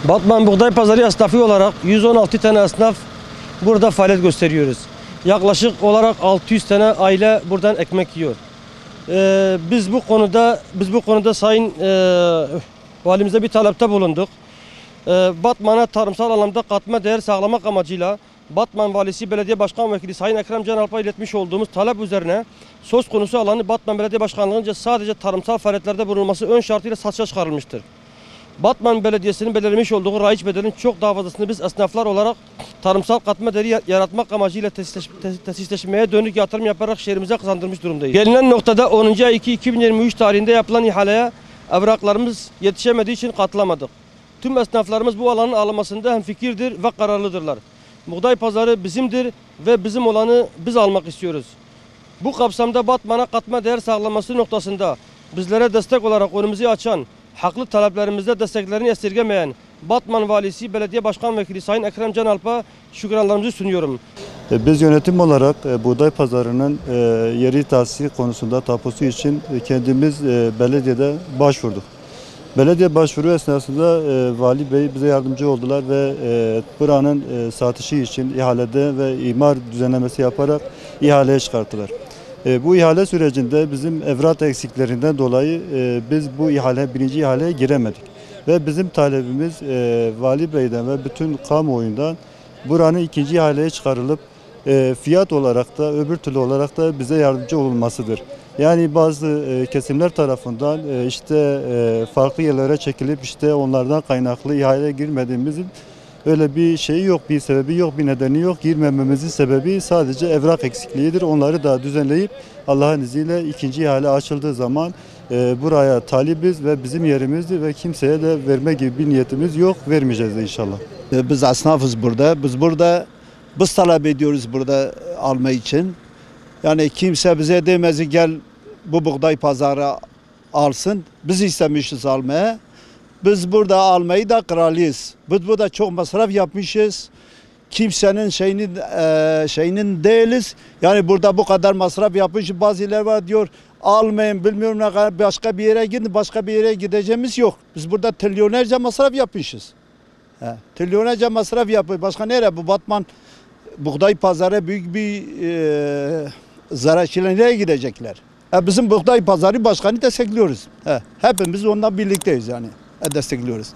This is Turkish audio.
Batman Buğday Pazarı esnafı olarak 116 tane esnaf burada faaliyet gösteriyoruz. Yaklaşık olarak 600 tane aile buradan ekmek yiyor. Biz bu konuda Sayın Valimize bir talepte bulunduk. Batman'a tarımsal anlamda katma değer sağlamak amacıyla Batman Valisi Belediye Başkan Vekili Sayın Ekrem Can Alp'a iletmiş olduğumuz talep üzerine söz konusu alanı Batman Belediye Başkanlığı'nca sadece tarımsal faaliyetlerde bulunması ön şartıyla satışa çıkarılmıştır. Batman Belediyesi'nin belirlemiş olduğu raiç bedelin çok daha fazlasını biz esnaflar olarak tarımsal katma değeri yaratmak amacıyla tesisleşmeye dönük yatırım yaparak şehrimize kazandırmış durumdayız. Gelinen noktada 10. ay 2023 tarihinde yapılan ihaleye evraklarımız yetişemediği için katılamadık. Tüm esnaflarımız bu alanın alınmasında hemfikirdir ve kararlıdırlar. Buğday pazarı bizimdir ve bizim olanı biz almak istiyoruz. Bu kapsamda Batman'a katma değer sağlaması noktasında bizlere destek olarak önümüzü açan, haklı taleplerimizde desteklerini esirgemeyen Batman Valisi Belediye Başkan Vekili Sayın Ekrem Can Alp'a şükranlarımızı sunuyorum. Biz yönetim olarak buğday pazarının yeri tahsisi konusunda tapusu için kendimiz belediyede başvurduk. Belediye başvuru esnasında Vali Bey bize yardımcı oldular ve buranın satışı için ihalede ve imar düzenlemesi yaparak ihaleye çıkarttılar. Bu ihale sürecinde bizim evrak eksiklerinden dolayı biz bu birinci ihaleye giremedik. Ve bizim talebimiz Vali Bey'den ve bütün kamuoyundan buranın ikinci ihaleye çıkarılıp fiyat olarak da öbür türlü olarak da bize yardımcı olunmasıdır. Yani bazı kesimler tarafından farklı yerlere çekilip onlardan kaynaklı ihaleye girmediğimizin öyle bir şeyi yok, bir sebebi yok, bir nedeni yok. Girmememizin sebebi sadece evrak eksikliğidir. Onları da düzenleyip Allah'ın izniyle ikinci ihale açıldığı zaman buraya talibiz ve bizim yerimizdir ve kimseye de verme gibi bir niyetimiz yok. Vermeyeceğiz de inşallah. Biz esnafız burada. Biz talep ediyoruz burada alma için. Yani kimse bize demez gel bu buğday pazarı alsın. Biz istemişiz almaya. Biz burada almayı da kralıyız. Biz burada çok masraf yapmışız. Kimsenin şeyinin değiliz. Yani burada bu kadar masraf yapmış. Bazıları var diyor almayın bilmiyorum ne kadar başka bir yere gidin. Başka bir yere gideceğimiz yok. Biz burada trilyonerce masraf yapmışız. Trilyonerce masraf yapıyor. Başka nereye? Bu Batman buğday pazarı büyük bir zararçılar nereye gidecekler? Bizim buğday pazarı başkanı destekliyoruz. Hepimiz ondan birlikteyiz yani. Destekliyoruz.